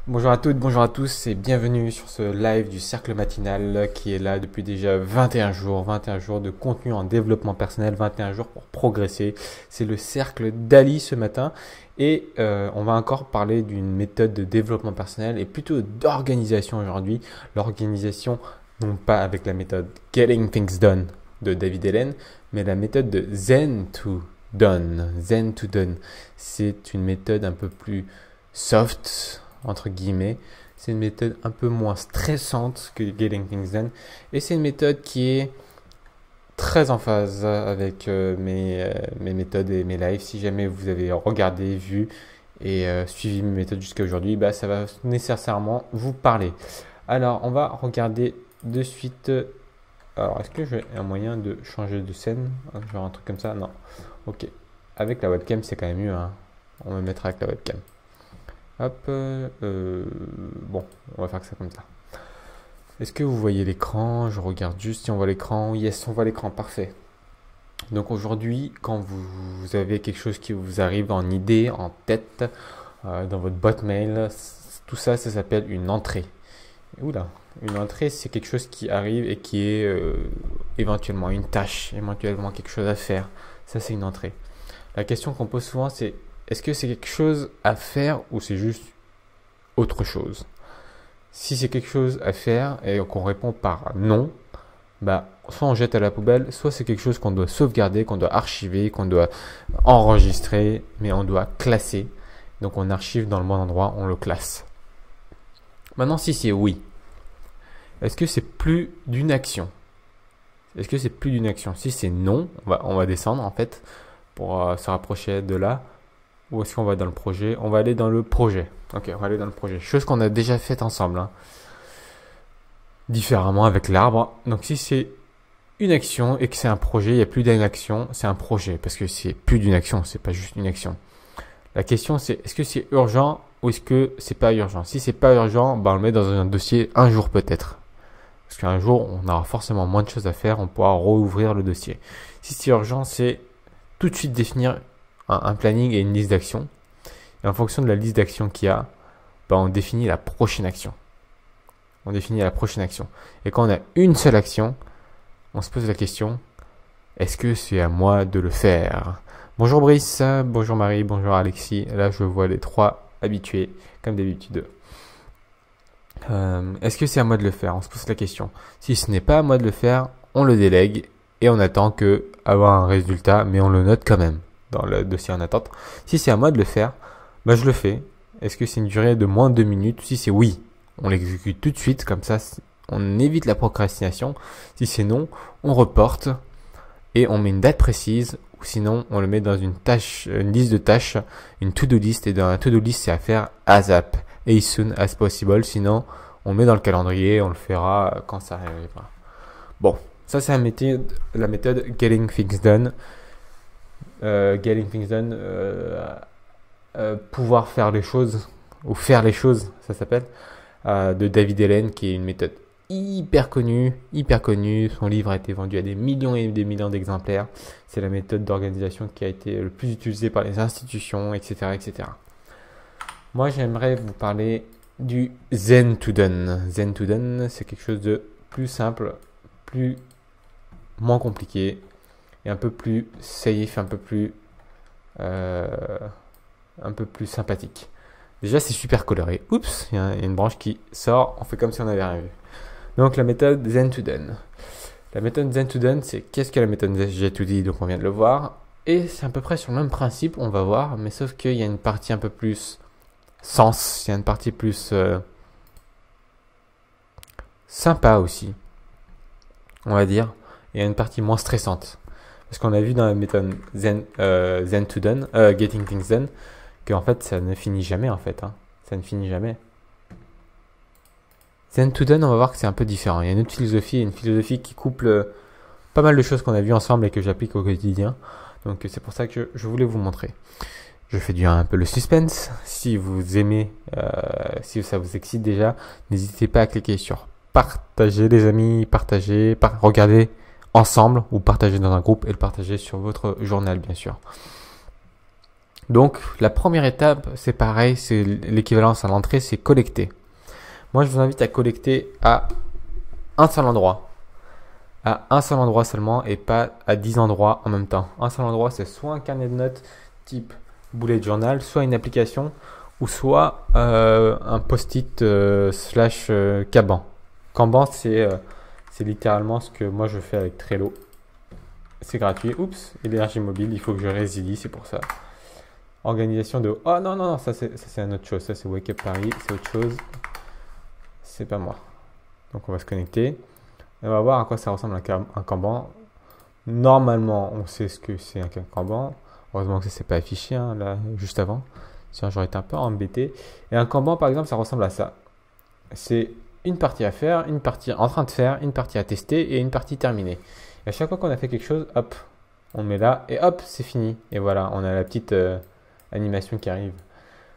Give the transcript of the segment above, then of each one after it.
Bonjour à toutes, bonjour à tous et bienvenue sur ce live du cercle matinal qui est là depuis déjà 21 jours de contenu en développement personnel, 21 jours pour progresser. C'est le cercle d'Ali ce matin et on va encore parler d'une méthode de développement personnel et plutôt d'organisation aujourd'hui. L'organisation non pas avec la méthode Getting Things Done de David Allen, mais la méthode de Zen to Done. Zen to Done, c'est une méthode un peu plus soft entre guillemets. C'est une méthode un peu moins stressante que Getting Things Done. Et c'est une méthode qui est très en phase avec mes méthodes et mes lives. Si jamais vous avez regardé, vu et suivi mes méthodes jusqu'à aujourd'hui, bah, ça va nécessairement vous parler. Alors, on va regarder de suite. Alors, est-ce que j'ai un moyen de changer de scène? Genre un truc comme ça? Non. Ok. Avec la webcam, c'est quand même mieux, hein. On va mettre avec la webcam. Hop, bon, on va faire que ça comme ça. Est-ce que vous voyez l'écran? Je regarde juste si on voit l'écran. Yes, on voit l'écran, parfait. Donc aujourd'hui, quand vous avez quelque chose qui vous arrive en idée, en tête, dans votre boîte mail, tout ça, ça s'appelle une entrée. Oula, une entrée, c'est quelque chose qui arrive et qui est éventuellement une tâche, éventuellement quelque chose à faire. Ça, c'est une entrée. La question qu'on pose souvent, c'est est-ce que c'est quelque chose à faire ou c'est juste autre chose? Si c'est quelque chose à faire et qu'on répond par non, bah, soit on jette à la poubelle, soit c'est quelque chose qu'on doit sauvegarder, qu'on doit archiver, qu'on doit enregistrer, mais on doit classer. Donc on archive dans le bon endroit, on le classe. Maintenant, si c'est oui, est-ce que c'est plus d'une action? Est-ce que c'est plus d'une action? Si c'est non, on va descendre en fait pour se rapprocher de là. Où est-ce qu'on va dans le projet? On va aller dans le projet. Ok, on va aller dans le projet. Chose qu'on a déjà faite ensemble, hein. Différemment avec l'arbre. Donc si c'est une action et que c'est un projet, il n'y a plus d'une action, c'est un projet. Parce que c'est plus d'une action, c'est pas juste une action. La question c'est est-ce que c'est urgent ou est-ce que c'est pas urgent? Si c'est pas urgent, bah on le met dans un dossier un jour peut-être. Parce qu'un jour, on aura forcément moins de choses à faire, on pourra rouvrir le dossier. Si c'est urgent, c'est tout de suite définir un planning et une liste d'actions. Et en fonction de la liste d'actions qu'il y a, bah, on définit la prochaine action. On définit la prochaine action. Et quand on a une seule action, on se pose la question, est-ce que c'est à moi de le faire? Bonjour Brice, bonjour Marie, bonjour Alexis. Là, je vois les trois habitués, comme d'habitude. Est-ce que c'est à moi de le faire? On se pose la question. Si ce n'est pas à moi de le faire, on le délègue et on attend que avoir un résultat, mais on le note quand même dans le dossier en attente. Si c'est à moi de le faire, bah je le fais. Est-ce que c'est une durée de moins de 2 minutes? Si c'est oui, on l'exécute tout de suite, comme ça on évite la procrastination. Si c'est non, on reporte et on met une date précise, ou sinon on le met dans une tâche, une liste de tâches, une to-do list, et dans la to-do list c'est à faire ASAP, as soon as possible, sinon on le met dans le calendrier, on le fera quand ça arrivera. Bon, ça c'est la méthode Getting Things Done. Getting Things Done, pouvoir faire les choses, ou faire les choses, ça s'appelle, de David Allen, qui est une méthode hyper connue. Son livre a été vendu à des millions et des millions d'exemplaires. C'est la méthode d'organisation qui a été le plus utilisée par les institutions, etc., etc. Moi, j'aimerais vous parler du Zen to Done. Zen to Done, c'est quelque chose de plus simple, moins compliqué, et un peu plus safe, un peu plus sympathique. Déjà, c'est super coloré. Oups, il y a une branche qui sort. On fait comme si on n'avait rien vu. Donc, la méthode Zen to Done. La méthode Zen to Done, c'est qu'est-ce que la méthode G2D? Donc, on vient de le voir. Et c'est à peu près sur le même principe, on va voir. Mais sauf qu'il y a une partie un peu plus sens. Il y a une partie plus sympa aussi, on va dire. Et il y a une partie moins stressante. Parce qu'on a vu dans la méthode Zen to Done, Getting Things Done, qu'en fait, ça ne finit jamais, en fait. Hein. Ça ne finit jamais. Zen to Done, on va voir que c'est un peu différent. Il y a une autre philosophie, qui couple pas mal de choses qu'on a vues ensemble et que j'applique au quotidien. Donc, c'est pour ça que je voulais vous montrer. Je fais durer un peu le suspense. Si vous aimez, si ça vous excite déjà, n'hésitez pas à cliquer sur partager, les amis, regardez ensemble ou partager dans un groupe et le partager sur votre journal, bien sûr. Donc, la première étape, c'est pareil, c'est l'équivalence à l'entrée, c'est collecter. Moi, je vous invite à collecter à un seul endroit. À un seul endroit seulement et pas à 10 endroits en même temps. Un seul endroit, c'est soit un carnet de notes type bullet journal, soit une application ou soit un post-it slash Kanban. Kanban, c'est littéralement ce que moi je fais avec Trello. C'est gratuit. Oups, énergie mobile, il faut que je résilie, c'est pour ça. Organisation de... Oh non, non, non, ça c'est une autre chose. Ça c'est Wake Up Paris, c'est autre chose. C'est pas moi. Donc on va se connecter. On va voir à quoi ça ressemble un Kanban. Normalement, on sait ce que c'est un Kanban. Heureusement que ça s'est pas affiché hein, là, juste avant. Sinon, j'aurais été un peu embêté. Et un Kanban, par exemple, ça ressemble à ça. C'est une partie à faire, une partie en train de faire, une partie à tester et une partie terminée. Et à chaque fois qu'on a fait quelque chose, hop, on met là et hop, c'est fini. Et voilà, on a la petite animation qui arrive.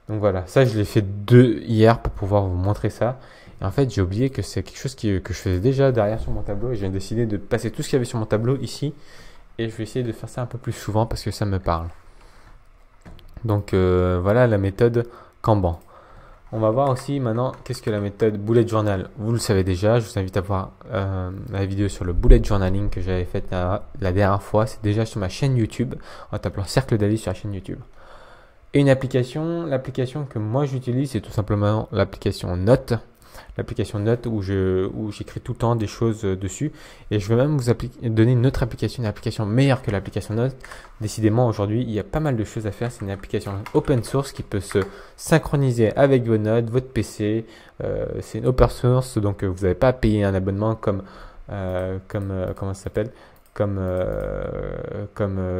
Donc voilà, ça je l'ai fait hier pour pouvoir vous montrer ça. Et en fait, j'ai oublié que c'est quelque chose que je faisais déjà derrière sur mon tableau. Et j'ai décidé de passer tout ce qu'il y avait sur mon tableau ici. Et je vais essayer de faire ça un peu plus souvent parce que ça me parle. Donc voilà la méthode Kanban. On va voir aussi maintenant qu'est-ce que la méthode bullet journal. Vous le savez déjà, je vous invite à voir la vidéo sur le bullet journaling que j'avais faite la dernière fois. C'est déjà sur ma chaîne YouTube en tapant Cercle Daly sur la chaîne YouTube. Et une application, l'application que moi j'utilise, c'est tout simplement l'application Note. L'application Note où j'écris tout le temps des choses dessus. Et je vais même vous donner une autre application, une application meilleure que l'application Note. Décidément, aujourd'hui, il y a pas mal de choses à faire. C'est une application open source qui peut se synchroniser avec vos notes, votre PC. C'est une open source, donc vous n'avez pas à payer un abonnement comme comment ça s'appelle, comme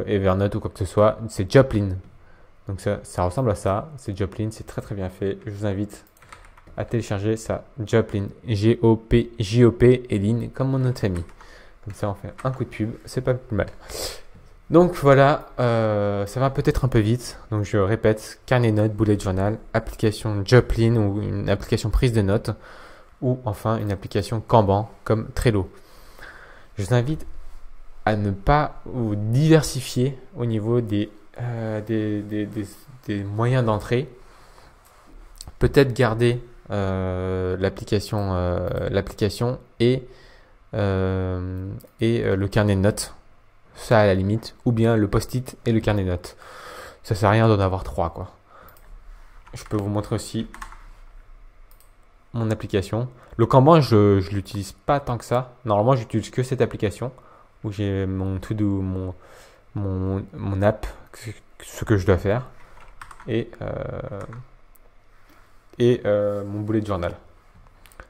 Evernote ou quoi que ce soit. C'est Joplin. Donc ça ressemble à ça. C'est Joplin, c'est très très bien fait. Je vous invite à télécharger ça, Joplin, J-O-P et Lin, comme mon autre ami. Comme ça, on fait un coup de pub, c'est pas plus mal. Donc voilà, ça va peut-être un peu vite. Donc je répète, carnet notes, bullet journal, application Joplin ou une application prise de notes, ou enfin une application Kanban comme Trello. Je vous invite à ne pas vous diversifier au niveau des moyens d'entrée. Peut-être garder l'application et le carnet de notes, ça à la limite, ou bien le post-it et le carnet de notes. Ça sert à rien d'en avoir trois quoi. Je peux vous montrer aussi mon application. Le Kanban, je l'utilise pas tant que ça. Normalement, j'utilise que cette application où j'ai mon to-do, mon app, ce que je dois faire et mon bullet journal.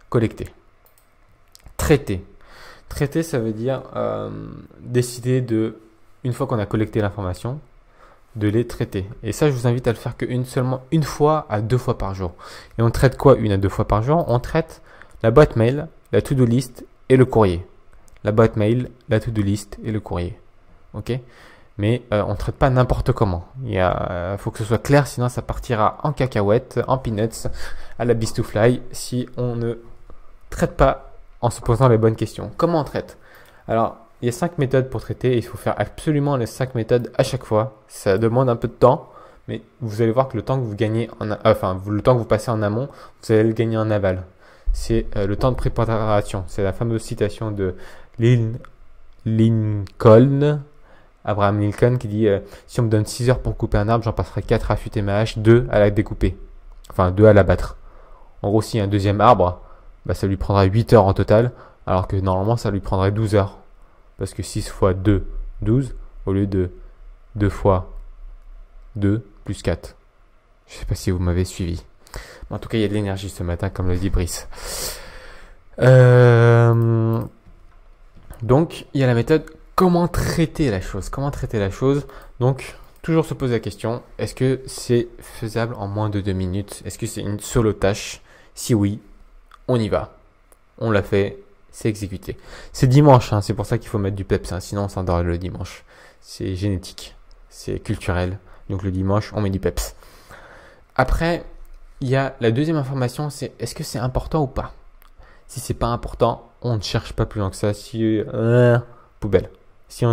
Collecter. Traiter. Traiter, ça veut dire décider de, une fois qu'on a collecté l'information, de les traiter. Et ça, je vous invite à le faire seulement une fois à 2 fois par jour. Et on traite quoi 1 à 2 fois par jour? On traite la boîte mail, la to-do list et le courrier. La boîte mail, la to-do list et le courrier. Ok? Mais on ne traite pas n'importe comment. Il faut que ce soit clair, sinon ça partira en cacahuète, en peanuts, à la beast to fly, si on ne traite pas en se posant les bonnes questions. Comment on traite? Alors, il y a 5 méthodes pour traiter et il faut faire absolument les 5 méthodes à chaque fois. Ça demande un peu de temps, mais vous allez voir que le temps que vous gagnez, le temps que vous passez en amont, vous allez le gagner en aval. C'est le temps de préparation. C'est la fameuse citation de Lincoln. Abraham Lincoln qui dit si on me donne 6 heures pour couper un arbre, j'en passerai 4 à affûter ma hache, 2 à la découper. Enfin, 2 à l'abattre. En gros, si un deuxième arbre, bah, ça lui prendra 8 heures en total, alors que normalement, ça lui prendrait 12 heures. Parce que 6 fois 2, 12, au lieu de 2 fois 2 plus 4. Je ne sais pas si vous m'avez suivi. Mais en tout cas, il y a de l'énergie ce matin, comme le dit Brice. Donc, il y a la méthode comment traiter la chose. Comment traiter la chose. Donc, toujours se poser la question, est-ce que c'est faisable en moins de 2 minutes? Est-ce que c'est une solo tâche? Si oui, on y va. On l'a fait, c'est exécuté. C'est dimanche, hein, c'est pour ça qu'il faut mettre du peps, hein, sinon on s'endort le dimanche. C'est génétique, c'est culturel. Donc le dimanche, on met du peps. Après, il y a la deuxième information, c'est est-ce que c'est important ou pas? Si c'est pas important, on ne cherche pas plus loin que ça. Si poubelle. S'il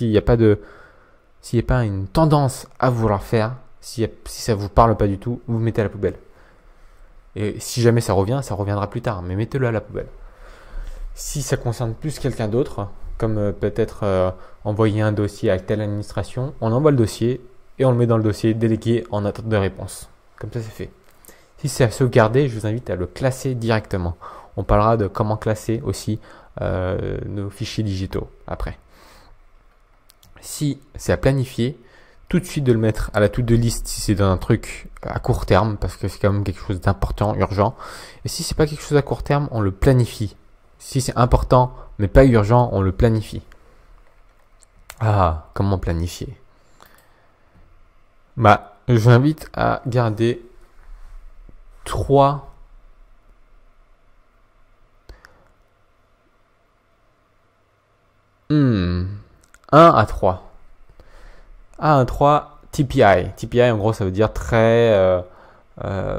n'y a pas une tendance à vouloir faire, Si ça vous parle pas du tout, vous mettez à la poubelle. Et si jamais ça revient, ça reviendra plus tard, mais mettez-le à la poubelle. Si ça concerne plus quelqu'un d'autre, comme peut-être envoyer un dossier à telle administration, on envoie le dossier et on le met dans le dossier délégué en attente de réponse. Comme ça, c'est fait. Si c'est à sauvegarder, je vous invite à le classer directement. On parlera de comment classer aussi nos fichiers digitaux après. Si c'est à planifier, tout de suite de le mettre à la to-do list si c'est un truc à court terme, parce que c'est quand même quelque chose d'important, urgent. Et si c'est pas quelque chose à court terme, on le planifie. Si c'est important mais pas urgent, on le planifie. Ah, comment planifier? Bah, je vous invite à garder 3 1 à 3. 1 à 3 TPI. TPI, en gros, ça veut dire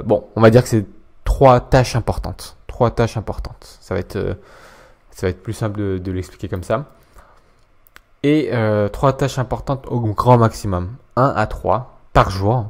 bon, on va dire que c'est 3 tâches importantes. 3 tâches importantes. Ça va être plus simple de l'expliquer comme ça. Et 3 tâches importantes au grand maximum. 1 à 3 par jour.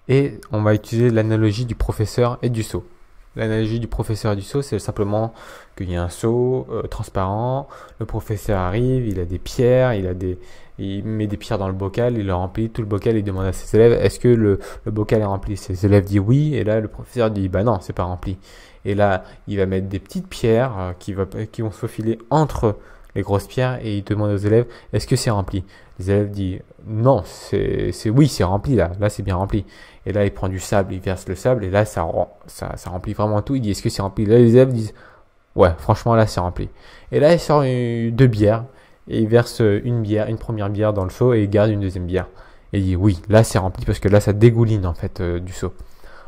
Et on va utiliser l'analogie du professeur et du seau. L'analogie du professeur et du seau, c'est simplement qu'il y a un seau transparent. Le professeur arrive, il a des pierres, il met des pierres dans le bocal, il le remplit tout le bocal, il demande à ses élèves est-ce que le bocal est rempli. Ses élèves disent oui, et là le professeur dit bah non, c'est pas rempli. Et là, il va mettre des petites pierres qui vont se faufiler entre les grosses pierres et il demande aux élèves est-ce que c'est rempli. Les élèves disent non, oui, c'est rempli là c'est bien rempli. Et là, il prend du sable, il verse le sable et là, ça remplit vraiment tout. Il dit est-ce que c'est rempli. Là, les élèves disent ouais, franchement là, c'est rempli. Et là, il sort 2 bières et il verse une première bière dans le seau et il garde une deuxième bière. Et il dit oui, là, c'est rempli parce que là, ça dégouline en fait du seau.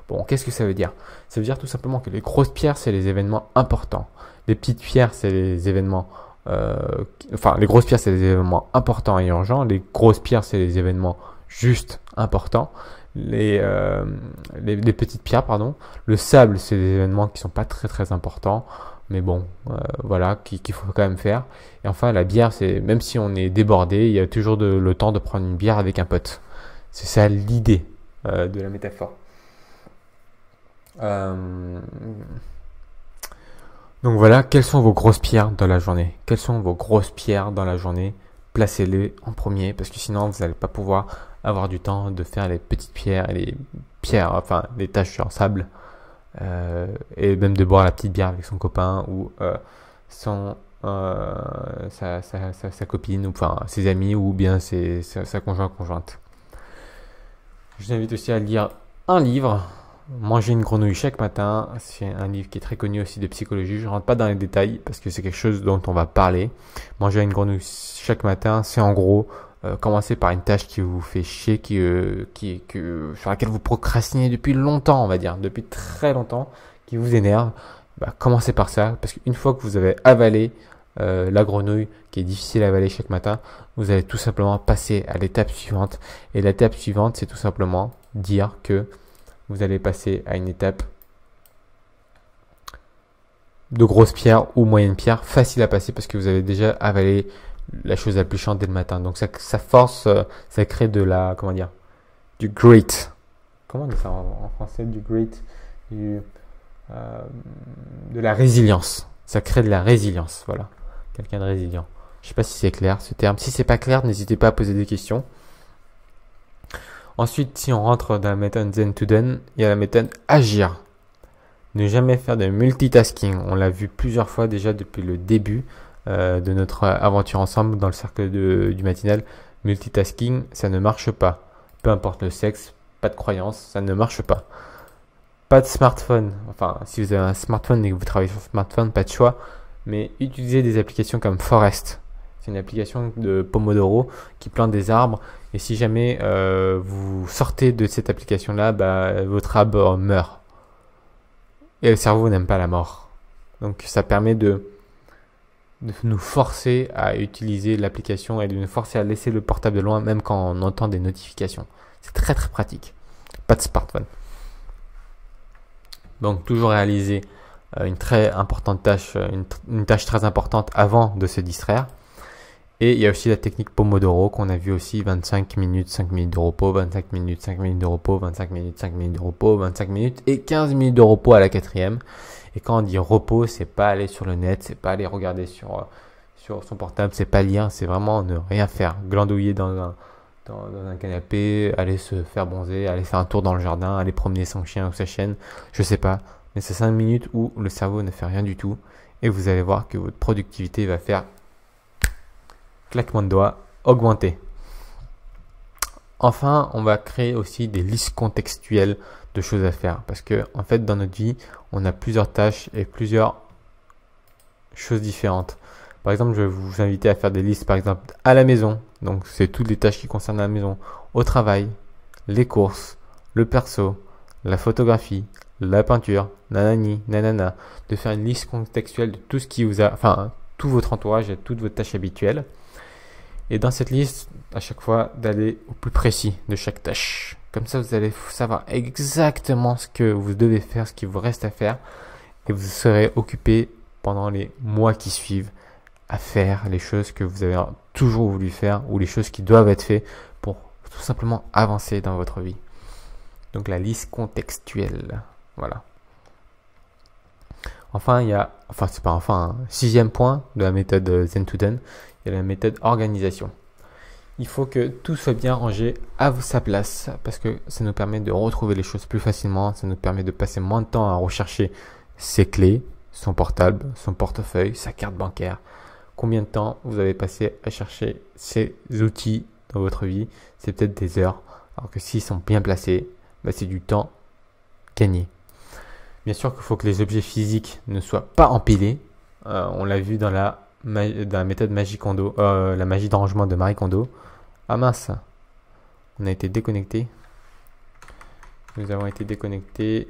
Bon, qu'est-ce que ça veut dire? Ça veut dire tout simplement que les grosses pierres, c'est les événements importants. Les petites pierres, c'est les événements les grosses pierres, c'est les événements importants et urgents. Les grosses pierres, c'est les événements juste importants. Les petites pierres, pardon. Le sable, c'est des événements qui sont pas très très importants, mais bon, voilà, qu'il faut quand même faire. Et enfin, la bière, c'est même si on est débordé, il y a toujours le temps de prendre une bière avec un pote. C'est ça l'idée de la métaphore. Donc voilà, quelles sont vos grosses pierres dans la journée? Quelles sont vos grosses pierres dans la journée? Placez-les en premier parce que sinon vous n'allez pas pouvoir avoir du temps de faire les petites pierres et les pierres, enfin les taches en sable et même de boire la petite bière avec son copain ou sa copine ou enfin ses amis ou bien sa conjointe. Je vous invite aussi à lire un livre. Manger une grenouille chaque matin, c'est un livre qui est très connu aussi de psychologie. Je ne rentre pas dans les détails parce que c'est quelque chose dont on va parler. Manger une grenouille chaque matin, c'est en gros commencer par une tâche qui vous fait chier, sur laquelle vous procrastinez depuis longtemps, on va dire, depuis très longtemps, qui vous énerve. Commencez par ça parce qu'une fois que vous avez avalé la grenouille qui est difficile à avaler chaque matin, vous allez tout simplement passer à l'étape suivante. Et l'étape suivante, c'est tout simplement dire que vous allez passer à une étape de grosse pierre ou moyenne pierre, facile à passer parce que vous avez déjà avalé la chose la plus chiante dès le matin. Donc ça force, ça crée du grit. Comment on dit ça en français? Du grit, de la résilience. Ça crée de la résilience, voilà. Quelqu'un de résilient. Je sais pas si c'est clair ce terme. Si c'est pas clair, n'hésitez pas à poser des questions. Ensuite, si on rentre dans la méthode Zen to Done, il y a la méthode agir. Ne jamais faire de multitasking. On l'a vu plusieurs fois déjà depuis le début de notre aventure ensemble dans le cercle du matinal. Multitasking, ça ne marche pas. Peu importe le sexe, pas de croyance, ça ne marche pas. Pas de smartphone. Enfin, si vous avez un smartphone et que vous travaillez sur smartphone, pas de choix. Mais utilisez des applications comme Forest. C'est une application de Pomodoro qui plante des arbres. Et si jamais vous sortez de cette application-là, votre arbre meurt. Et le cerveau n'aime pas la mort. Donc ça permet de nous forcer à utiliser l'application et de nous forcer à laisser le portable de loin, même quand on entend des notifications. C'est très très pratique. Pas de smartphone. Donc toujours réaliser une très importante tâche, une tâche très importante avant de se distraire. Et il y a aussi la technique Pomodoro qu'on a vu aussi, 25 minutes, 5 minutes de repos, 25 minutes, 5 minutes de repos, 25 minutes, 5 minutes de repos, 25 minutes et 15 minutes de repos à la quatrième. Et quand on dit repos, c'est pas aller sur le net, c'est pas aller regarder sur son portable, c'est pas lire, c'est vraiment ne rien faire, glandouiller dans un canapé, aller se faire bronzer, aller faire un tour dans le jardin, aller promener son chien ou sa chienne, je sais pas. Mais c'est 5 minutes où le cerveau ne fait rien du tout et vous allez voir que votre productivité va faire claquement de doigts, augmenter. Enfin, on va créer aussi des listes contextuelles de choses à faire parce que en fait dans notre vie, on a plusieurs tâches et plusieurs choses différentes. Par exemple, je vais vous inviter à faire des listes, par exemple, à la maison. Donc, c'est toutes les tâches qui concernent la maison. Au travail, les courses, le perso, la photographie, la peinture, nanani, nanana. De faire une liste contextuelle de tout ce qui vous a, enfin, tout votre entourage et toutes vos tâches habituelles. Et dans cette liste, à chaque fois, d'aller au plus précis de chaque tâche. Comme ça, vous allez savoir exactement ce que vous devez faire, ce qu'il vous reste à faire. Et vous serez occupé pendant les mois qui suivent à faire les choses que vous avez toujours voulu faire ou les choses qui doivent être faites pour tout simplement avancer dans votre vie. Donc la liste contextuelle. Voilà. Enfin, sixième point de la méthode Zen to Done, il y a la méthode organisation. Il faut que tout soit bien rangé à sa place parce que ça nous permet de retrouver les choses plus facilement, ça nous permet de passer moins de temps à rechercher ses clés, son portable, son portefeuille, sa carte bancaire. Combien de temps vous avez passé à chercher ces outils dans votre vie? C'est peut-être des heures. Alors que s'ils sont bien placés, c'est du temps gagné. Bien sûr qu'il faut que les objets physiques ne soient pas empilés. On l'a vu dans la méthode Magie Kondo, la magie de rangement de Marie Kondo. Ah mince, on a été déconnecté. Nous avons été déconnectés.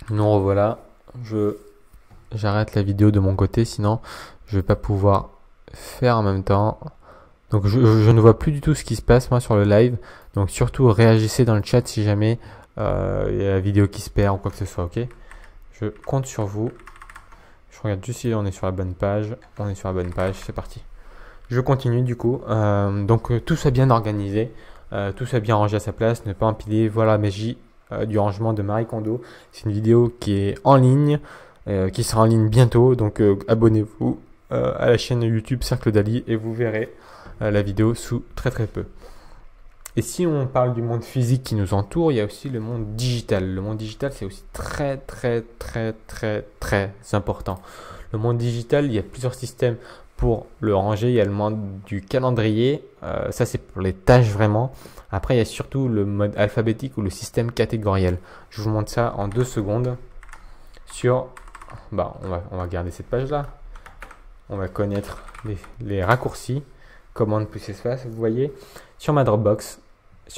Nous revoilà. J'arrête la vidéo de mon côté, sinon je vais pas pouvoir faire en même temps. Donc je ne vois plus du tout ce qui se passe moi sur le live. Donc surtout réagissez dans le chat si jamais il y a la vidéo qui se perd ou quoi que ce soit, ok? Je compte sur vous. Je regarde juste si on est sur la bonne page. On est sur la bonne page, c'est parti. Je continue du coup. Donc tout soit bien organisé, tout soit bien rangé à sa place, ne pas empiler. Voilà, magie du rangement de Marie Kondo. C'est une vidéo qui est en ligne, qui sera en ligne bientôt. Donc abonnez-vous à la chaîne YouTube Cercle Dali et vous verrez la vidéo sous très peu. Et si on parle du monde physique qui nous entoure, il y a aussi le monde digital. Le monde digital, c'est aussi très important. Le monde digital, il y a plusieurs systèmes pour le ranger. Il y a le monde du calendrier. Ça, c'est pour les tâches vraiment. Après, il y a surtout le mode alphabétique ou le système catégoriel. Je vous montre ça en 2 secondes. On va garder cette page-là. On va connaître les raccourcis. Comment ne plus s'espace, vous voyez. Sur ma Dropbox,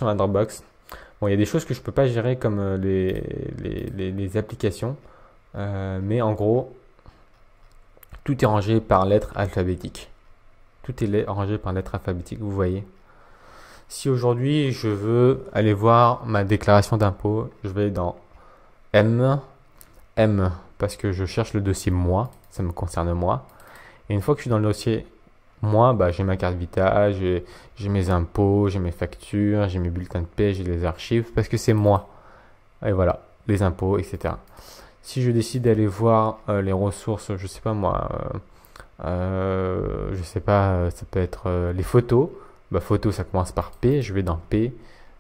bon, il y a des choses que je ne peux pas gérer comme les applications. Mais en gros, tout est rangé par lettre alphabétique. Tout est rangé par lettre alphabétique, vous voyez. Si aujourd'hui, je veux aller voir ma déclaration d'impôt, je vais dans M, parce que je cherche le dossier moi, ça me concerne moi. Et une fois que je suis dans le dossier moi, j'ai ma carte Vita, j'ai mes impôts, j'ai mes factures, j'ai mes bulletins de paie, j'ai les archives, parce que c'est moi. Et voilà, les impôts, etc. Si je décide d'aller voir les ressources, je sais pas moi, ça peut être les photos. Photos, ça commence par P, je vais dans P.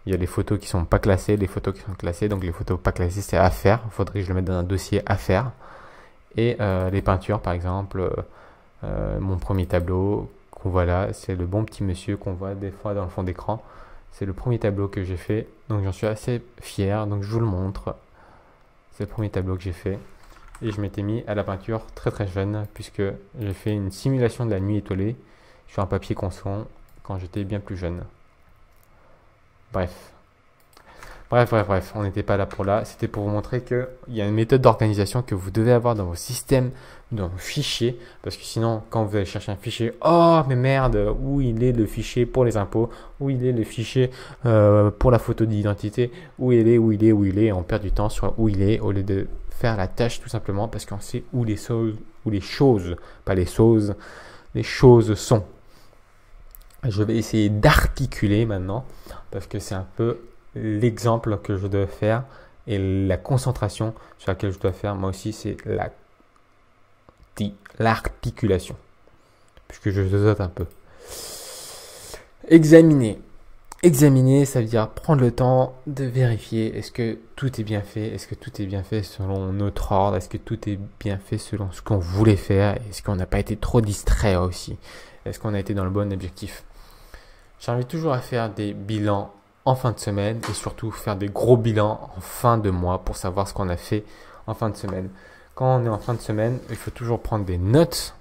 Il y a les photos qui sont pas classées, les photos qui sont classées. Donc les photos pas classées, c'est à faire. Il faudrait que je le mette dans un dossier à faire. Et les peintures, par exemple, mon premier tableau qu'on voit là, c'est le bon petit monsieur qu'on voit des fois dans le fond d'écran. C'est le premier tableau que j'ai fait. Donc j'en suis assez fier. Donc je vous le montre. C'est le premier tableau que j'ai fait. Et je m'étais mis à la peinture très jeune, puisque j'ai fait une simulation de la nuit étoilée sur un papier Conson quand j'étais bien plus jeune. Bref. Bref, on n'était pas là pour là. C'était pour vous montrer qu'il y a une méthode d'organisation que vous devez avoir dans vos systèmes, dans vos fichiers. Parce que sinon, quand vous allez chercher un fichier, oh mais merde, où il est le fichier pour les impôts, où il est le fichier pour la photo d'identité, où il est, on perd du temps sur où il est au lieu de faire la tâche tout simplement parce qu'on sait où les choses, pas les choses, les choses sont. Je vais essayer d'articuler maintenant parce que c'est un peu l'exemple que je dois faire et la concentration sur laquelle je dois faire. Moi aussi, c'est l'articulation puisque je zozote un peu. Examiner. Examiner, ça veut dire prendre le temps de vérifier est-ce que tout est bien fait, est-ce que tout est bien fait selon notre ordre, est-ce que tout est bien fait selon ce qu'on voulait faire, est-ce qu'on n'a pas été trop distrait aussi, est-ce qu'on a été dans le bon objectif. J'invite toujours à faire des bilans en fin de semaine et surtout faire des gros bilans en fin de mois pour savoir ce qu'on a fait en fin de semaine. Quand on est en fin de semaine, il faut toujours prendre des notes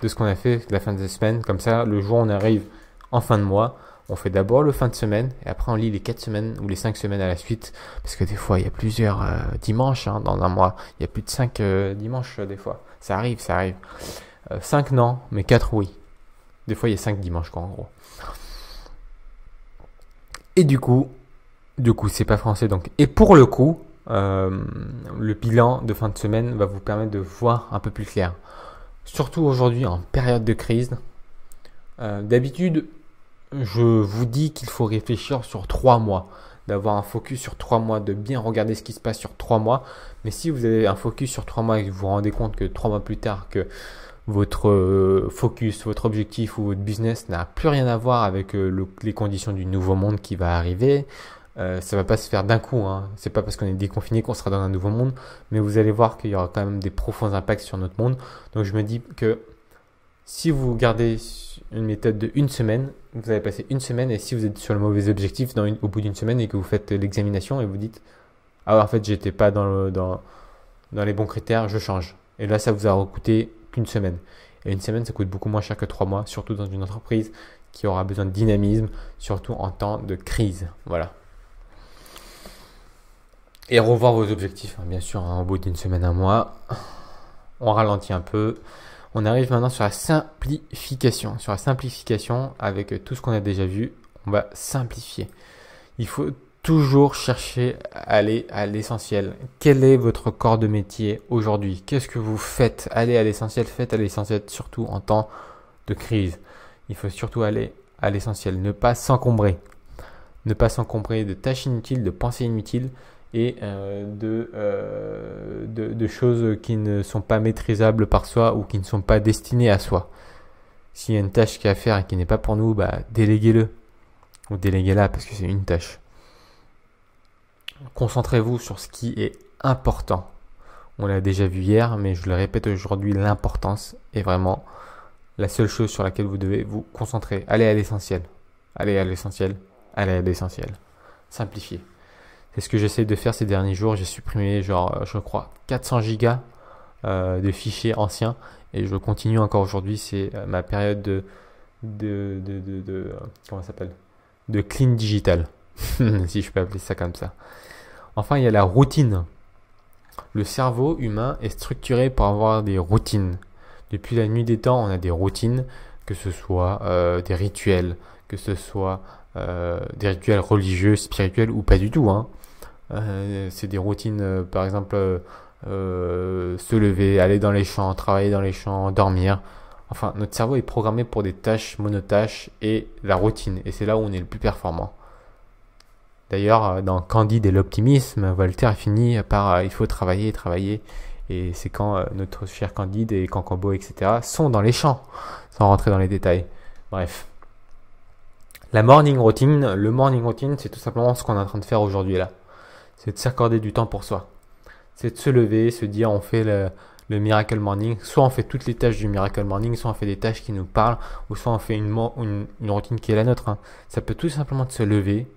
de ce qu'on a fait la fin de la semaine. Comme ça, le jour où on arrive en fin de mois, on fait d'abord le fin de semaine et après on lit les 4 semaines ou les 5 semaines à la suite. Parce que des fois, il y a plusieurs dimanches dans un mois. Il y a plus de 5 dimanches des fois. Ça arrive. 5 non, mais 4 oui. Des fois, il y a 5 dimanches quoi, en gros. Et du coup, c'est pas français donc. Et pour le coup, le bilan de fin de semaine va vous permettre de voir un peu plus clair. Surtout aujourd'hui en période de crise. D'habitude, je vous dis qu'il faut réfléchir sur 3 mois, d'avoir un focus sur 3 mois, de bien regarder ce qui se passe sur 3 mois. Mais si vous avez un focus sur 3 mois et que vous vous rendez compte que 3 mois plus tard, que votre focus, votre objectif ou votre business n'a plus rien à voir avec les conditions du nouveau monde qui va arriver, ça va pas se faire d'un coup. C'est pas parce qu'on est déconfiné qu'on sera dans un nouveau monde, mais vous allez voir qu'il y aura quand même des profonds impacts sur notre monde. Donc je me dis que si vous gardez une méthode de 1 semaine, vous allez passer 1 semaine et si vous êtes sur le mauvais objectif au bout d'une semaine et que vous faites l'examination et vous dites ah en fait j'étais pas dans les bons critères, je change. Et là ça vous a coûté qu'une semaine. Et 1 semaine ça coûte beaucoup moins cher que 3 mois, surtout dans une entreprise qui aura besoin de dynamisme, surtout en temps de crise. Voilà. Et revoir vos objectifs, bien sûr, au bout d'une semaine, un mois. On ralentit un peu. On arrive maintenant sur la simplification. Sur la simplification, avec tout ce qu'on a déjà vu, on va simplifier. Il faut toujours chercher à aller à l'essentiel. Quel est votre corps de métier aujourd'hui? Qu'est-ce que vous faites? Allez à l'essentiel, faites à l'essentiel, surtout en temps de crise. Il faut surtout aller à l'essentiel, ne pas s'encombrer. Ne pas s'encombrer de tâches inutiles, de pensées inutiles et de choses qui ne sont pas maîtrisables par soi ou qui ne sont pas destinées à soi. S'il y a une tâche qui est à faire et qui n'est pas pour nous, déléguez-le ou déléguez-la parce que c'est une tâche. Concentrez-vous sur ce qui est important. On l'a déjà vu hier, mais je le répète aujourd'hui, l'importance est vraiment la seule chose sur laquelle vous devez vous concentrer. Allez à l'essentiel. Allez à l'essentiel. Allez à l'essentiel. Simplifiez. C'est ce que j'essaie de faire ces derniers jours. J'ai supprimé je crois 400 gigas de fichiers anciens et je continue encore aujourd'hui. C'est ma période comment ça s'appelle, de clean digital, si je peux appeler ça comme ça. Enfin, il y a la routine. Le cerveau humain est structuré pour avoir des routines. Depuis la nuit des temps, on a des routines, que ce soit des rituels, que ce soit des rituels religieux, spirituels ou pas du tout. C'est des routines, par exemple, se lever, aller dans les champs, travailler dans les champs, dormir. Enfin, notre cerveau est programmé pour des tâches monotâches et la routine. Et c'est là où on est le plus performant. D'ailleurs, dans Candide et l'optimisme, Voltaire finit par il faut travailler, travailler. Et c'est quand notre cher Candide et Cacambo, etc. sont dans les champs, sans rentrer dans les détails. Bref. Le morning routine, c'est tout simplement ce qu'on est en train de faire aujourd'hui là. C'est de s'accorder du temps pour soi. C'est de se lever, se dire on fait le Miracle Morning. Soit on fait toutes les tâches du Miracle Morning, soit on fait des tâches qui nous parlent, ou soit on fait une routine qui est la nôtre. Ça peut tout simplement de se lever,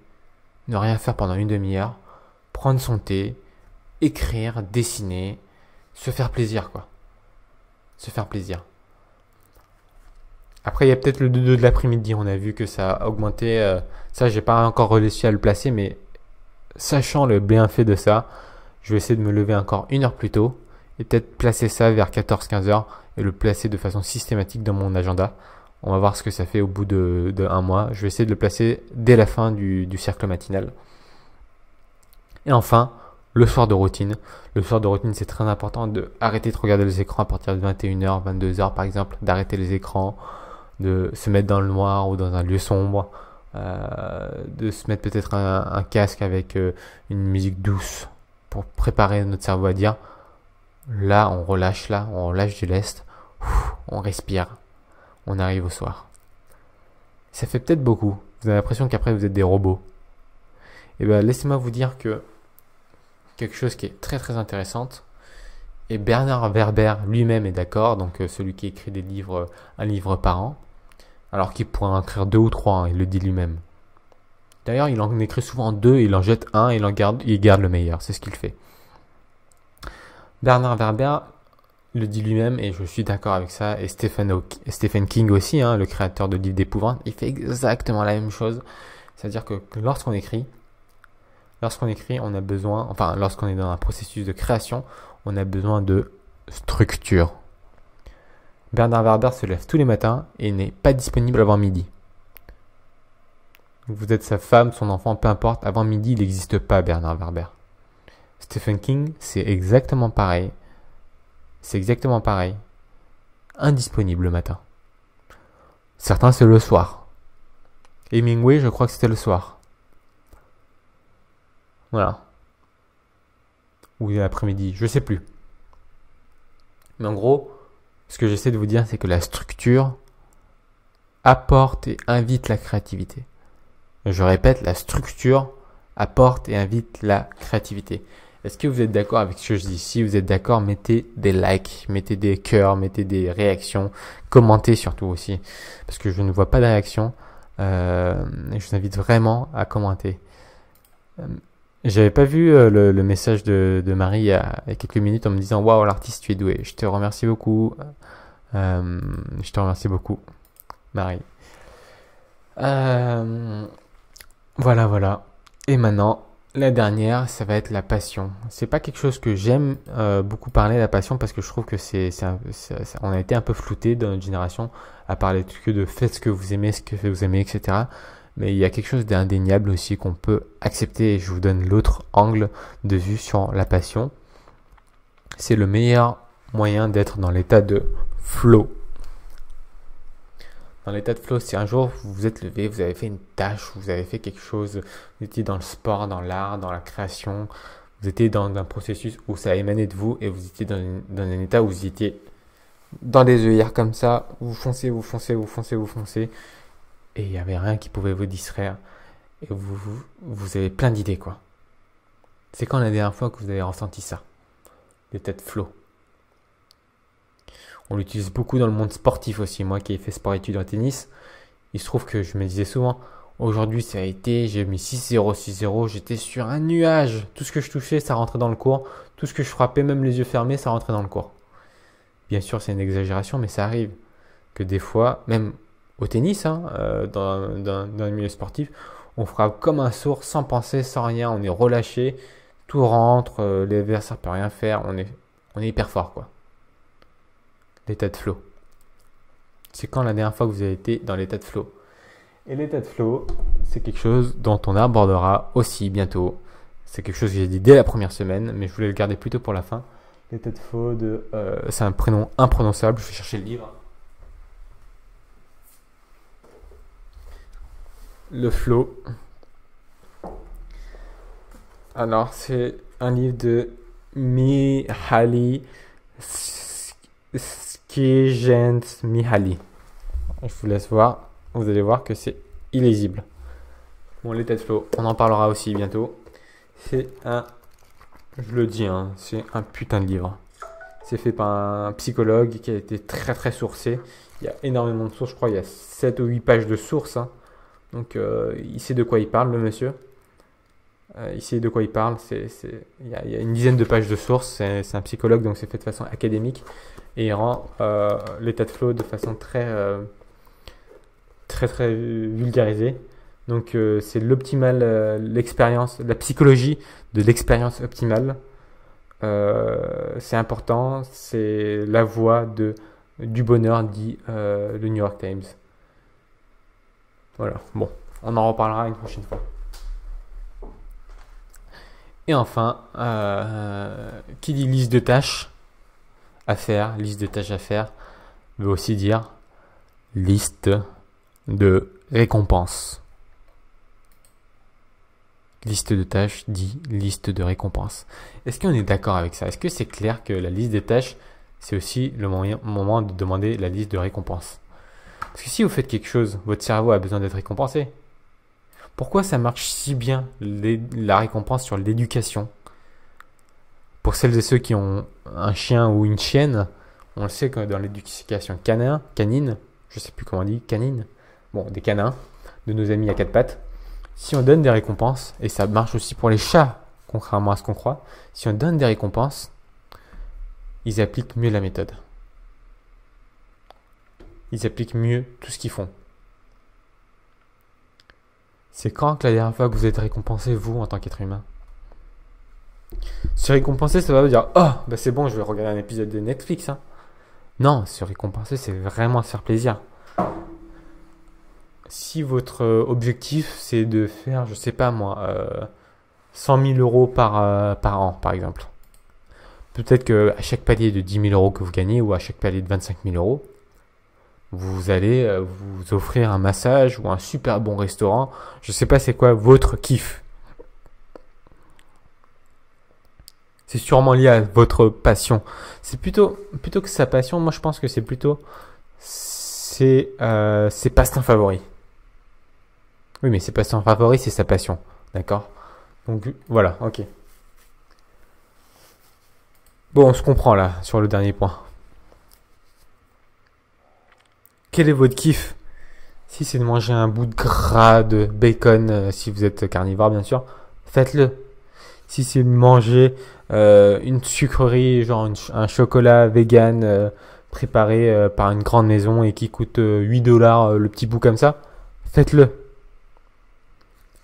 ne rien faire pendant une demi-heure, prendre son thé, écrire, dessiner, se faire plaisir quoi. Se faire plaisir. Après, il y a peut-être le 2 de l'après-midi. On a vu que ça a augmenté. Ça, j'ai pas encore réussi à le placer, mais sachant le bienfait de ça, je vais essayer de me lever encore 1 heure plus tôt et peut-être placer ça vers 14-15 heures et le placer de façon systématique dans mon agenda. On va voir ce que ça fait au bout de 1 mois. Je vais essayer de le placer dès la fin du cercle matinal. Et enfin, le soir de routine. Le soir de routine, c'est très important de arrêter de regarder les écrans à partir de 21 h, 22 h par exemple, d'arrêter les écrans, de se mettre dans le noir ou dans un lieu sombre, de se mettre peut-être un casque avec une musique douce pour préparer notre cerveau à dire là on relâche du lest, on respire, on arrive au soir. Ça fait peut-être beaucoup, vous avez l'impression qu'après vous êtes des robots. Et bien laissez-moi vous dire que quelque chose qui est très très intéressante, et Bernard Werber lui-même est d'accord, donc celui qui écrit des livres, un livre par an, alors qu'il pourrait en écrire 2 ou 3, hein, il le dit lui-même. D'ailleurs, il en écrit souvent 2, il en jette un et il garde le meilleur, c'est ce qu'il fait. Bernard Werber le dit lui-même, et je suis d'accord avec ça, et Stephen King aussi, hein, le créateur de livres d'épouvante, il fait exactement la même chose. C'est-à-dire que lorsqu'on écrit, on a besoin, enfin lorsqu'on est dans un processus de création, on a besoin de structure. Bernard Werber se lève tous les matins et n'est pas disponible avant midi. Vous êtes sa femme, son enfant, peu importe, avant midi, il n'existe pas Bernard Werber. Stephen King, c'est exactement pareil. Indisponible le matin. Certains, c'est le soir. Hemingway, je crois que c'était le soir. Voilà. Ou l'après-midi, je sais plus. Mais en gros, ce que j'essaie de vous dire, c'est que la structure apporte et invite la créativité. Je répète, la structure apporte et invite la créativité. Est-ce que vous êtes d'accord avec ce que je dis? Si vous êtes d'accord, mettez des likes, mettez des cœurs, mettez des réactions, commentez surtout aussi, parce que je ne vois pas de réactions. Je vous invite vraiment à commenter. J'avais pas vu le message de Marie il y a quelques minutes en me disant waouh, l'artiste, tu es doué. Je te remercie beaucoup. Marie. Voilà. Et maintenant, la dernière, ça va être la passion. C'est pas quelque chose que j'aime beaucoup parler, la passion, parce que je trouve que on a été un peu flouté dans notre génération à parler que de faites ce que vous aimez, etc. Mais il y a quelque chose d'indéniable aussi qu'on peut accepter, et je vous donne l'autre angle de vue sur la passion. C'est le meilleur moyen d'être dans l'état de flow. Dans l'état de flow, si un jour vous vous êtes levé, vous avez fait une tâche, vous avez fait quelque chose, vous étiez dans le sport, dans l'art, dans la création, vous étiez dans un processus où ça a émané de vous et vous étiez dans un état où vous étiez dans des œillères comme ça, vous foncez, et il n'y avait rien qui pouvait vous distraire, et vous avez plein d'idées, quoi. C'est quand la dernière fois que vous avez ressenti ça, l'état de flow? On l'utilise beaucoup dans le monde sportif aussi. Moi qui ai fait sport-études en tennis, il se trouve que je me disais souvent, aujourd'hui ça a été, j'ai mis 6-0, 6-0, j'étais sur un nuage. Tout ce que je touchais, ça rentrait dans le court. Tout ce que je frappais, même les yeux fermés, ça rentrait dans le court. Bien sûr, c'est une exagération, mais ça arrive que des fois, même au tennis, dans le milieu sportif, on frappe comme un sourd, sans penser, sans rien, on est relâché, tout rentre, l'adversaire ne peut rien faire, on est hyper fort, quoi. L'état de flow. C'est quand la dernière fois que vous avez été dans l'état de flow? Et l'état de flow, c'est quelque chose dont on abordera aussi bientôt. C'est quelque chose que j'ai dit dès la première semaine, mais je voulais le garder plutôt pour la fin. L'état de flow, c'est un prénom imprononçable. Je vais chercher le livre. Le flow. Alors, c'est un livre de Mihaly Csikszentmihalyi. Je vous laisse voir. Vous allez voir que c'est illisible. Bon, l'état de flow, on en parlera aussi bientôt. Je le dis, c'est un putain de livre. C'est fait par un psychologue qui a été très très sourcé. Il y a énormément de sources, je crois. Il y a 7 ou 8 pages de sources. Donc, il sait de quoi il parle, le monsieur. Il sait de quoi il parle. Il y a une dizaine de pages de sources. C'est un psychologue, donc c'est fait de façon académique. Et il rend l'état de flow de façon très vulgarisée. Donc c'est l'optimal, l'expérience, la psychologie de l'expérience optimale. C'est important, c'est la voie du bonheur, dit le New York Times. Voilà, bon, on en reparlera une prochaine fois. Et enfin, qui dit liste de tâches à faire, veut aussi dire liste de récompenses. Liste de tâches dit liste de récompenses. Est-ce qu'on est d'accord avec ça? Est-ce que c'est clair que la liste des tâches, c'est aussi le moment de demander la liste de récompenses? Parce que si vous faites quelque chose, votre cerveau a besoin d'être récompensé. Pourquoi ça marche si bien, la récompense sur l'éducation? Pour celles et ceux qui ont un chien ou une chienne, on le sait que dans l'éducation canine, je sais plus comment on dit, canine, bon, des canins, de nos amis à quatre pattes, si on donne des récompenses, et ça marche aussi pour les chats, contrairement à ce qu'on croit, si on donne des récompenses, ils appliquent mieux la méthode. Ils appliquent mieux tout ce qu'ils font. C'est quand que la dernière fois que vous êtes récompensé, vous, en tant qu'être humain? Se récompenser, ça va vous dire « Oh, bah c'est bon, je vais regarder un épisode de Netflix. Hein. » Non, se récompenser, c'est vraiment se faire plaisir. Si votre objectif, c'est de faire, je sais pas moi, 100 000 euros par an, par exemple. Peut-être qu'à chaque palier de 10 000 euros que vous gagnez ou à chaque palier de 25 000 euros, vous allez vous offrir un massage ou un super bon restaurant. Je sais pas c'est quoi votre kiff. C'est sûrement lié à votre passion. C'est plutôt que sa passion, moi je pense que c'est plutôt ses passe-temps favoris. Oui, mais ses passe-temps favoris, c'est sa passion. D'accord? Donc voilà, ok. Bon, on se comprend là sur le dernier point. Quel est votre kiff? Si c'est de manger un bout de gras de bacon, si vous êtes carnivore bien sûr, faites-le. Si c'est de manger une sucrerie, genre un chocolat vegan préparé par une grande maison et qui coûte 8 dollars le petit bout comme ça, faites-le.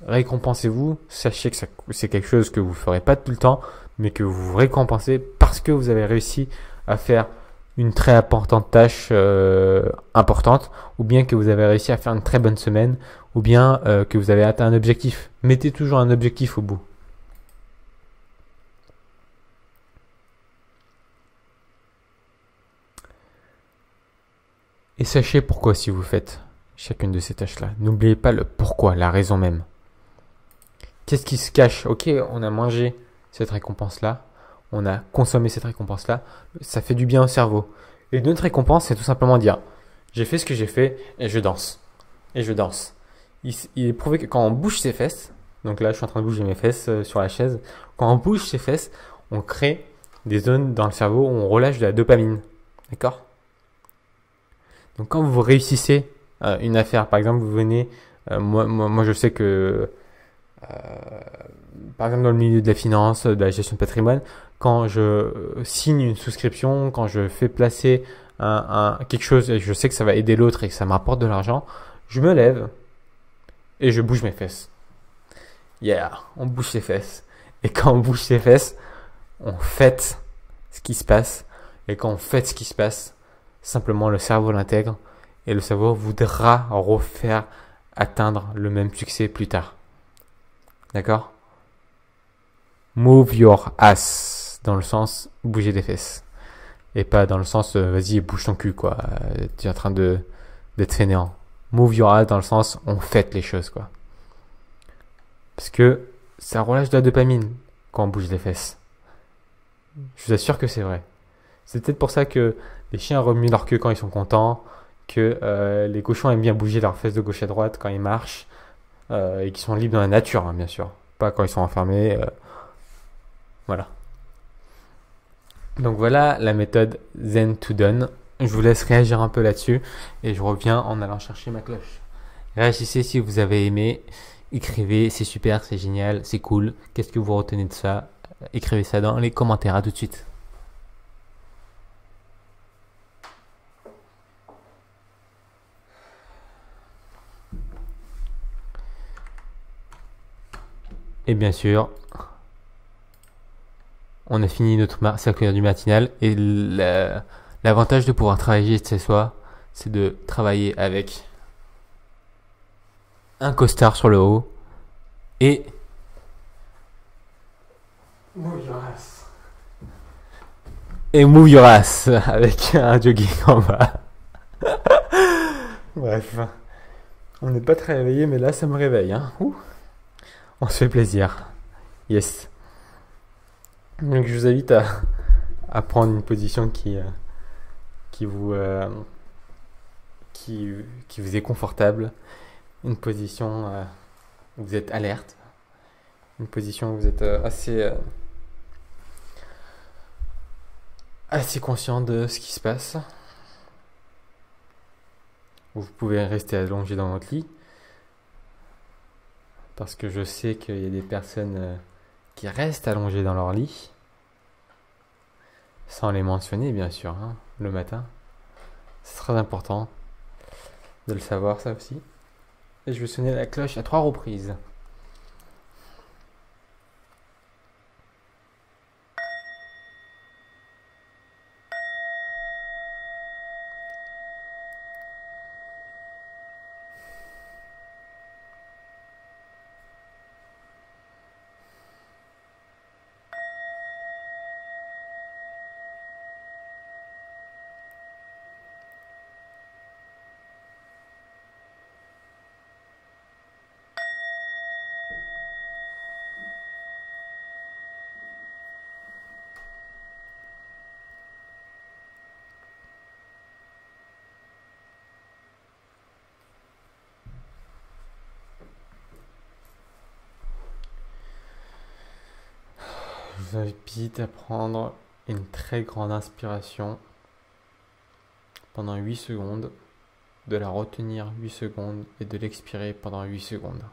Récompensez-vous, sachez que c'est quelque chose que vous ne ferez pas tout le temps, mais que vous vous récompensez parce que vous avez réussi à faire une très importante tâche importante, ou bien que vous avez réussi à faire une très bonne semaine, ou bien que vous avez atteint un objectif. Mettez toujours un objectif au bout. Et sachez pourquoi si vous faites chacune de ces tâches-là. N'oubliez pas le pourquoi, la raison même. Qu'est-ce qui se cache? Ok, on a mangé cette récompense-là, on a consommé cette récompense-là, ça fait du bien au cerveau. Et notre récompense, c'est tout simplement dire, j'ai fait ce que j'ai fait et je danse. Et je danse. Il est prouvé que quand on bouge ses fesses, donc là je suis en train de bouger mes fesses sur la chaise, quand on bouge ses fesses, on crée des zones dans le cerveau où on relâche de la dopamine. D'accord? Donc quand vous réussissez une affaire, par exemple vous venez, moi je sais que par exemple dans le milieu de la finance, de la gestion de patrimoine, quand je signe une souscription, quand je fais placer quelque chose et je sais que ça va aider l'autre et que ça m'apporte de l'argent, je me lève et je bouge mes fesses. Yeah, on bouge ses fesses. Et quand on bouge ses fesses, on fête ce qui se passe. Et quand on fête ce qui se passe, simplement le cerveau l'intègre et le cerveau voudra refaire atteindre le même succès plus tard. D'accord? Move your ass, dans le sens bouger des fesses. Et pas dans le sens vas-y bouge ton cul quoi. Tu es en train d'être fainéant. Move your ass dans le sens on fête les choses quoi. Parce que ça relâche de la dopamine quand on bouge les fesses. Je vous assure que c'est vrai. C'est peut-être pour ça que les chiens remuent leur queue quand ils sont contents, que les cochons aiment bien bouger leurs fesses de gauche à droite quand ils marchent, et qu'ils sont libres dans la nature, hein, bien sûr. Pas quand ils sont enfermés. Voilà. Donc voilà la méthode Zen to Done. Je vous laisse réagir un peu là-dessus et je reviens en allant chercher ma cloche. Réagissez si vous avez aimé. Écrivez, c'est super, c'est génial, c'est cool. Qu'est-ce que vous retenez de ça? Écrivez ça dans les commentaires. À tout de suite. Et bien sûr, on a fini notre cercle du matinal. Et l'avantage de pouvoir travailler chez soi, c'est de travailler avec un costard sur le haut et move your ass. Et move your ass avec un jogging en bas. Bref, on n'est pas très réveillé, mais là ça me réveille. Hein. On se fait plaisir. Yes. Donc je vous invite à prendre une position qui vous qui vous est confortable, une position où vous êtes alerte, une position où vous êtes assez conscient de ce qui se passe. Vous pouvez rester allongé dans votre lit, parce que je sais qu'il y a des personnes qui restent allongées dans leur lit, sans les mentionner bien sûr, hein, le matin. C'est très important de le savoir, ça aussi. Et je vais sonner la cloche à 3 reprises. Je vous invite à prendre une très grande inspiration pendant 8 secondes, de la retenir 8 secondes et de l'expirer pendant 8 secondes.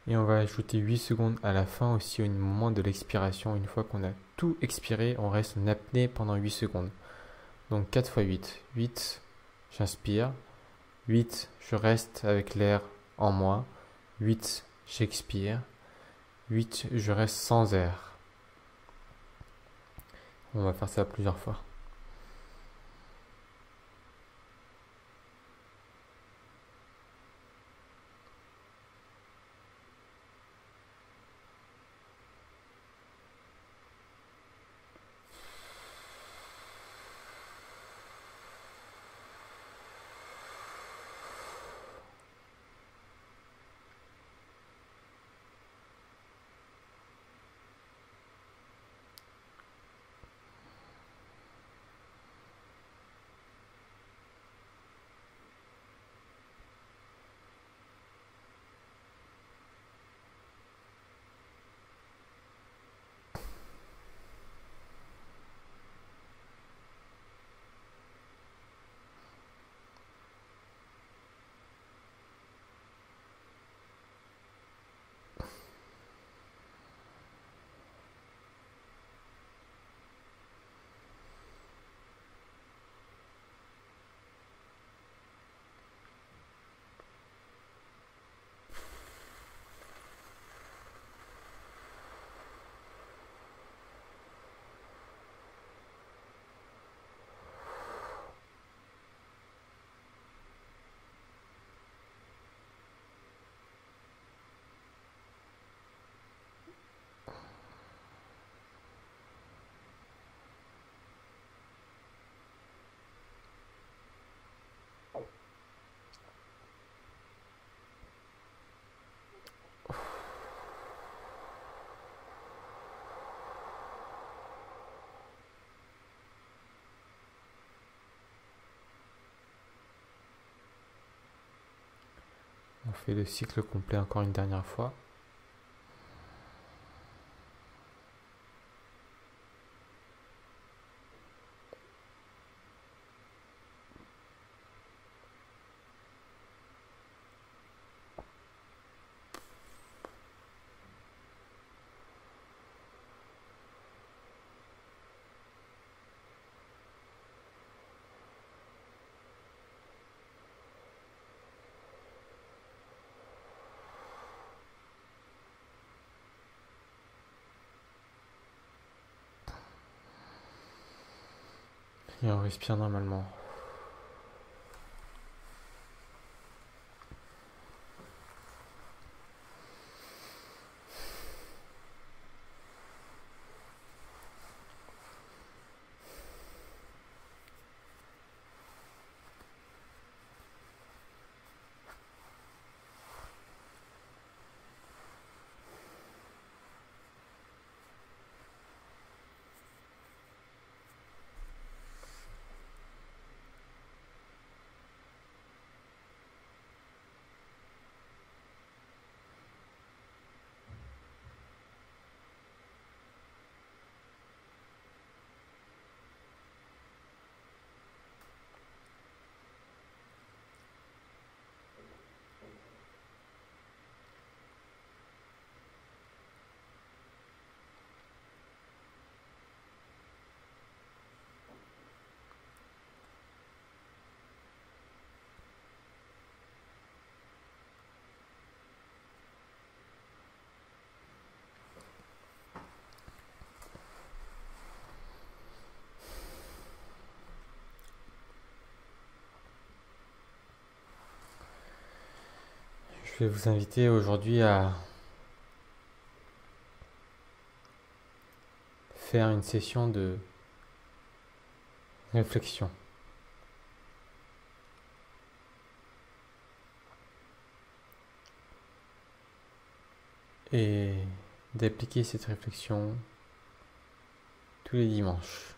Et on va ajouter 8 secondes à la fin aussi au moment de l'expiration. Une fois qu'on a tout expiré, on reste en apnée pendant 8 secondes. Donc 4 x 8. 8, j'inspire. 8, je reste avec l'air en moi. 8, j'expire. 8, je reste sans air. On va faire ça plusieurs fois. On fait le cycle complet encore une dernière fois. Et on respire normalement. Je vais vous inviter aujourd'hui à faire une session de réflexion. Et d'appliquer cette réflexion tous les dimanches.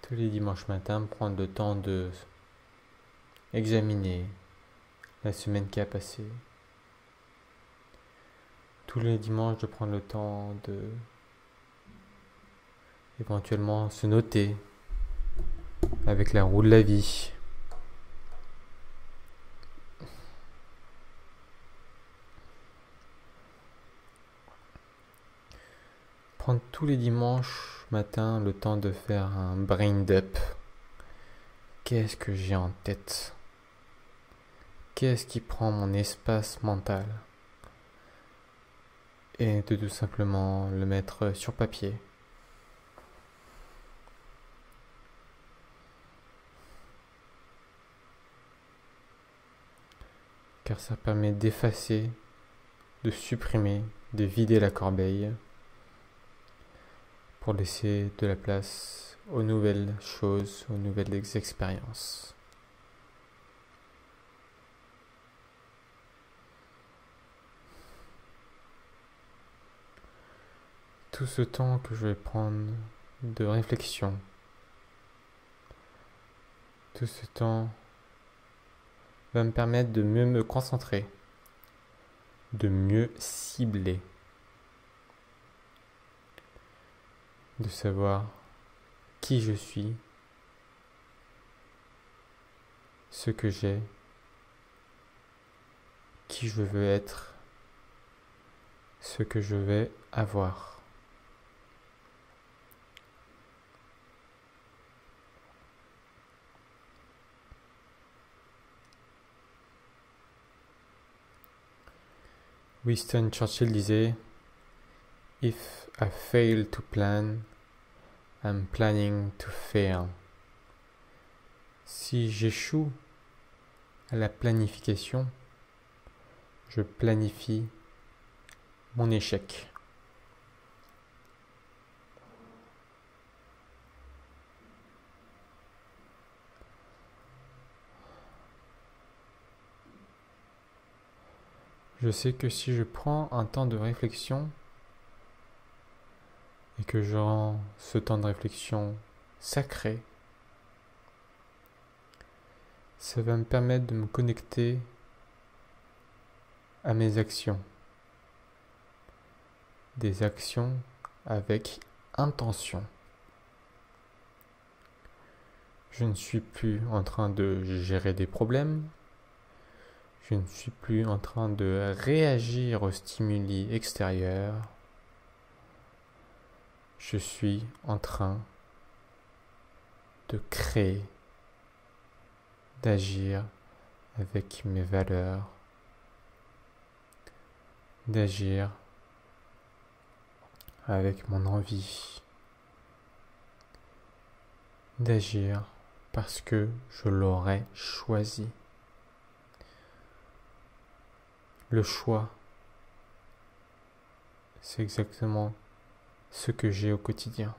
Tous les dimanches matin, prendre le temps de examiner la semaine qui a passé. Tous les dimanches, de prendre le temps de éventuellement se noter avec la roue de la vie. Prendre tous les dimanches matin le temps de faire un brain dump. Qu'est-ce que j'ai en tête? Qu'est-ce qui prend mon espace mental? Et de tout simplement le mettre sur papier. Car ça permet d'effacer, de supprimer, de vider la corbeille pour laisser de la place aux nouvelles choses, aux nouvelles expériences. Tout ce temps que je vais prendre de réflexion, tout ce temps va me permettre de mieux me concentrer, de mieux cibler, de savoir qui je suis, ce que j'ai, qui je veux être, ce que je vais avoir. Winston Churchill disait If I fail to plan, I'm planning to fail. Si j'échoue à la planification, je planifie mon échec. Je sais que si je prends un temps de réflexion et que je rends ce temps de réflexion sacré, ça va me permettre de me connecter à mes actions. Des actions avec intention. Je ne suis plus en train de gérer des problèmes. Je ne suis plus en train de réagir aux stimuli extérieurs. Je suis en train de créer, d'agir avec mes valeurs, d'agir avec mon envie d'agir parce que je l'aurais choisi. Le choix, c'est exactement ce que j'ai au quotidien.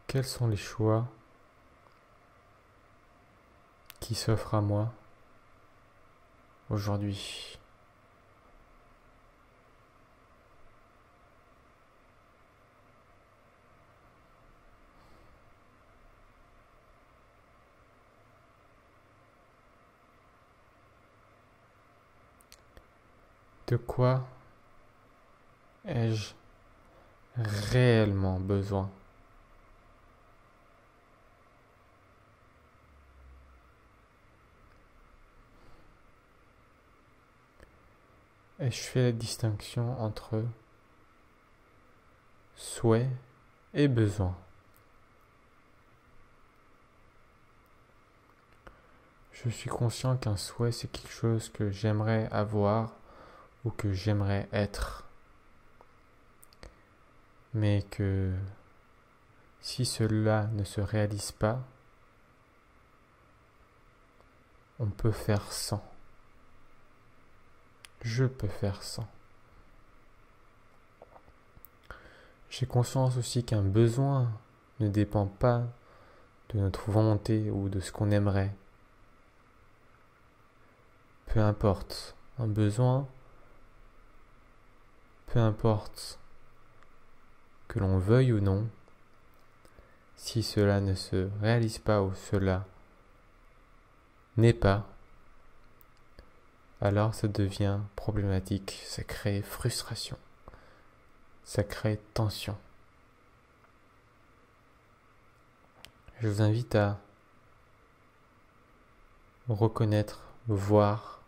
Quels sont les choix qui s'offrent à moi aujourd'hui? De quoi ai-je réellement besoin? Et je fais la distinction entre souhait et besoin. Je suis conscient qu'un souhait, c'est quelque chose que j'aimerais avoir ou que j'aimerais être. Mais que si cela ne se réalise pas, on peut faire sans. Je peux faire sans. J'ai conscience aussi qu'un besoin ne dépend pas de notre volonté ou de ce qu'on aimerait. Peu importe, un besoin, peu importe que l'on veuille ou non, si cela ne se réalise pas ou cela n'est pas, alors ça devient problématique, ça crée frustration, ça crée tension. Je vous invite à reconnaître, voir,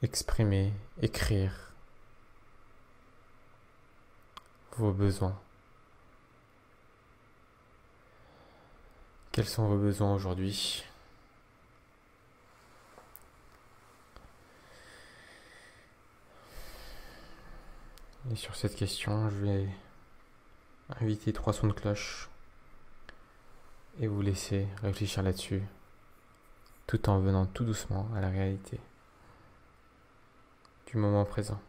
exprimer, écrire vos besoins. Quels sont vos besoins aujourd'hui ? Et sur cette question, je vais inviter 3 sons de cloche et vous laisser réfléchir là-dessus, tout en venant tout doucement à la réalité du moment présent.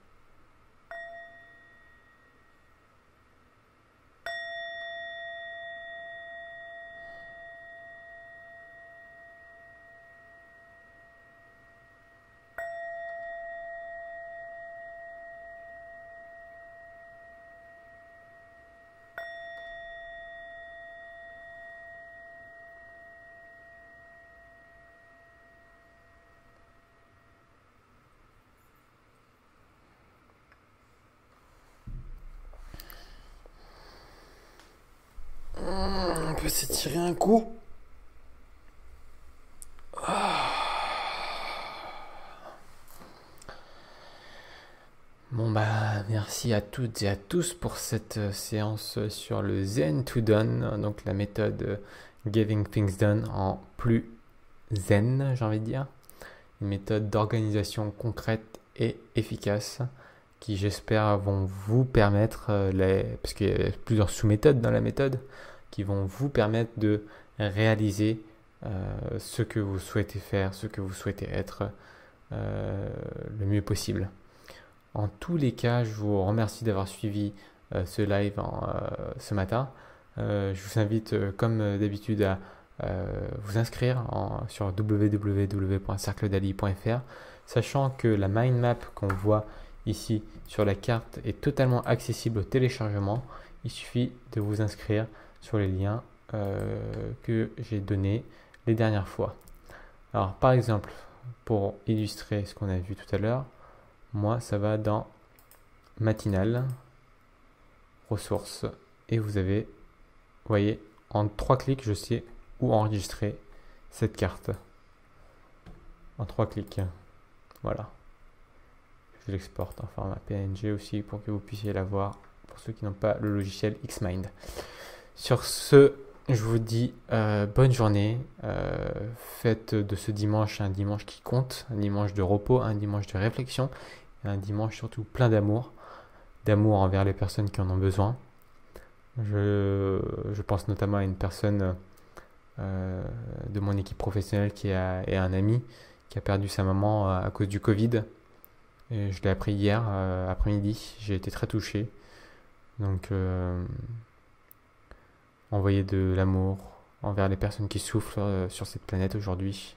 On peut s'étirer un coup. Bon bah merci à toutes et à tous pour cette séance sur le Zen to Done, donc la méthode Getting Things Done en plus zen, j'ai envie de dire. une méthode d'organisation concrète et efficace qui, j'espère, vont vous permettre, parce qu'il y a plusieurs sous-méthodes dans la méthode, qui vont vous permettre de réaliser ce que vous souhaitez faire, ce que vous souhaitez être le mieux possible. En tous les cas, je vous remercie d'avoir suivi ce live ce matin. Je vous invite, comme d'habitude, à vous inscrire sur www.cercledali.fr, sachant que la mind map qu'on voit ici sur la carte est totalement accessible au téléchargement. Il suffit de vous inscrire sur les liens que j'ai donnés les dernières fois. Alors, par exemple, pour illustrer ce qu'on a vu tout à l'heure, moi, ça va dans matinale, ressources, et vous avez, vous voyez, en 3 clics, je sais où enregistrer cette carte. En 3 clics. Voilà. Je l'exporte en format PNG aussi pour que vous puissiez la voir pour ceux qui n'ont pas le logiciel Xmind. Sur ce, je vous dis bonne journée. Faites de ce dimanche un dimanche qui compte, un dimanche de repos, un dimanche de réflexion, et un dimanche surtout plein d'amour envers les personnes qui en ont besoin. Je pense notamment à une personne de mon équipe professionnelle et un ami qui a perdu sa maman à cause du Covid. Et je l'ai appris hier après-midi. J'ai été très touché. Donc, envoyer de l'amour envers les personnes qui souffrent sur cette planète aujourd'hui.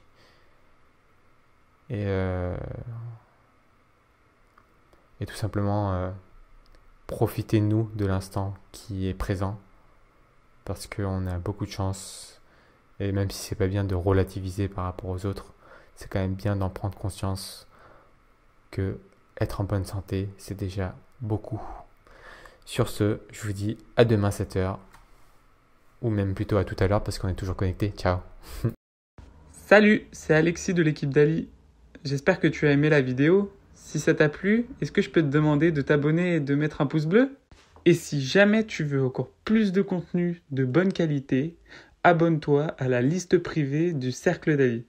Et tout simplement, profitez-nous de l'instant qui est présent. Parce qu'on a beaucoup de chance. Et même si c'est pas bien de relativiser par rapport aux autres, c'est quand même bien d'en prendre conscience que être en bonne santé, c'est déjà beaucoup. Sur ce, je vous dis à demain 7h, ou même plutôt à tout à l'heure parce qu'on est toujours connecté. Ciao. Salut, c'est Alexis de l'équipe Dali. J'espère que tu as aimé la vidéo. Si ça t'a plu, est-ce que je peux te demander de t'abonner et de mettre un pouce bleu? Et si jamais tu veux encore plus de contenu de bonne qualité, abonne-toi à la liste privée du Cercle Dali.